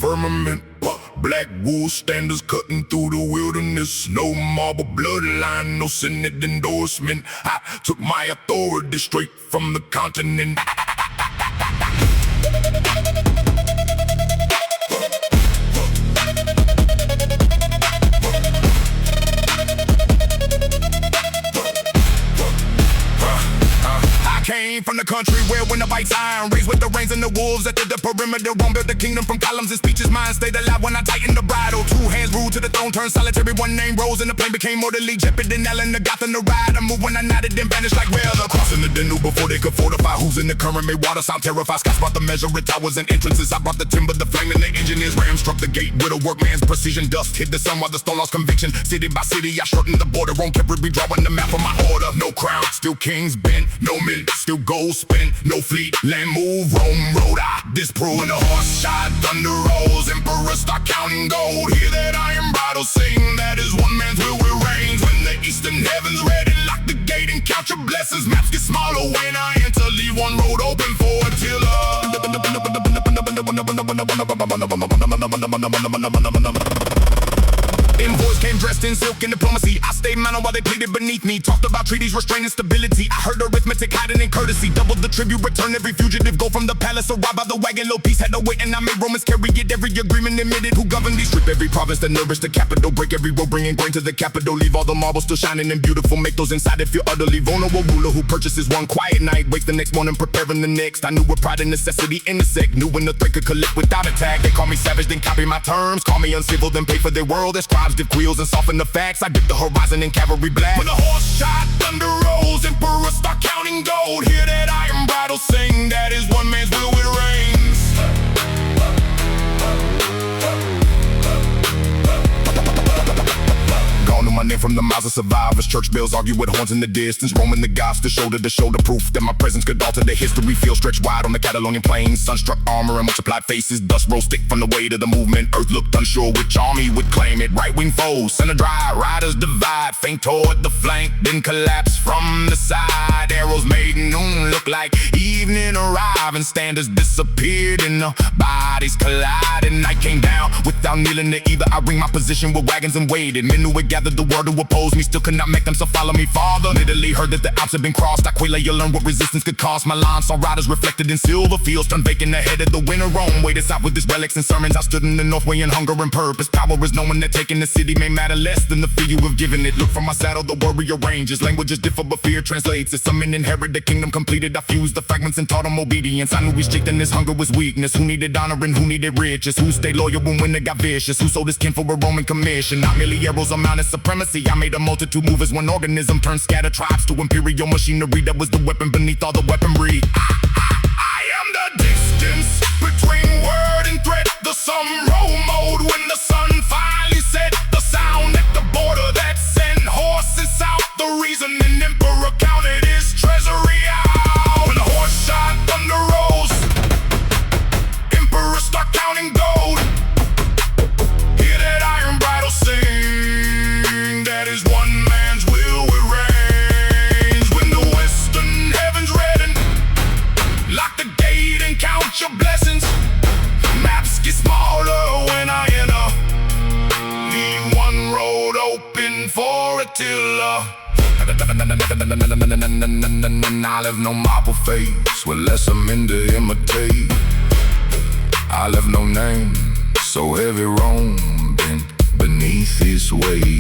firmament. Black wool standards cutting through the wilderness. No marble bloodline, no Senate endorsement. I took my authority straight from the continent. Came from the country where winter bites iron, raised with the reins and the wolves at the perimeter. Won't build the kingdom from columns and speeches. Mine stayed alive when I tightened the bridle. 2 hands ruled to the throne, turned solitary. One name rose and the plane became orderly. Jeopard and Ellen, the Gotham, the ride. I moved when I nodded, then vanished like weather. Crossing the Danube before they could fortify. Who's in the current made water sound terrified. Scots brought the measuring towers and entrances. I brought the timber, the flame, and the engineers. Ram struck the gate with a workman's precision. Dust hit the sun while the stone lost conviction. City by city, I shortened the border. Won't kept redrawing the map of my order. No crown, still kings bent. No men, still gold spent. No fleet, land move, Rome road. I disprove. When the horse shot, thunder rolls. Emperors start counting gold. Hear that iron bridle sing. That is one man's will reigns. When the eastern heavens ready, lock the gate and count your blessings. Maps get smaller when I enter. Leave one road open for Attila. Envoys came dressed in silk and diplomacy. I stayed manner while they pleaded beneath me. Talked about treaties restraining stability. I heard arithmetic hiding in courtesy. Doubled the tribute, return every fugitive. Go from the palace, arrive by the wagon. Low peace had to wait and I made Romans carry it. Every agreement admitted. Who governed these? Strip every province that nourished the capital. Break every road, bringing grain to the capital. Leave all the marbles still shining and beautiful. Make those inside if you're utterly vulnerable. Ruler who purchases one quiet night, wakes the next morning preparing the next. I knew with pride and necessity intersect. Knew when the threat could collect without attack. They call me savage, then copy my terms. Call me uncivil, then pay for their world. Their scribes dip wheels and soften the facts. I dip the horizon in cavalry black. When the horse shot, thunder rolls. Emperors start counting gold. Hear that iron bridle sing. That is one man's will it reigns. Gone to my name from the mouths of survivors. Church bells argue with horns in the distance. Roaming the gods to shoulder proof that my presence could alter the history. Field stretched wide on the Catalonian plains. Sunstruck armor and multiplied faces. Dust rose thick from the weight of the movement. Earth looked unsure which army would claim it. Right-wing foes, center dry. Riders divide. Feint toward the flank, then collapse from the side. Arrows made noon look like evening arrived. And standards disappeared and the bodies collided. Night came down without kneeling to either. I ring my position with wagons and waited. Men who had gathered the word to oppose me still could not make them, so follow me farther. Literally heard that the Alps had been crossed. I quail, you learn what resistance could cost. My lines saw riders reflected in silver fields, turned vacant ahead of the winter Rome. Waited out with his relics and sermons. I stood in the north way in hunger and purpose. Power is knowing that taking the city may matter less than the fear you have given it. Look from my saddle, the warrior ranges. Languages differ but fear translates. As some men inherit the kingdom completed, I fused the fragments and taught them obedience. I knew restricting this hunger was weakness. Who needed honor and who needed riches? Who stayed loyal when they got vicious? Who sold his kin for a Roman commission? Not merely arrows or mounted supremacy. I made a multitude move as one organism. Turned scattered tribes to imperial machinery. That was the weapon beneath all the weaponry. I am the distance between word and threat. The summer mode when the sun finally set. The sound at the border that sent horses south. The reason an emperor counted his treasury out. When the horse shot, thunder rolls. Emperors start counting gold. Hear that iron bridle sing. That is one man's will it reigns. When the western heavens redden, lock the gate and count your blessings. Maps get smaller when I enter. Leave one road open for Attila. I left no marble face with lesser men to imitate. I left no name, so heavy Rome bent beneath his weight.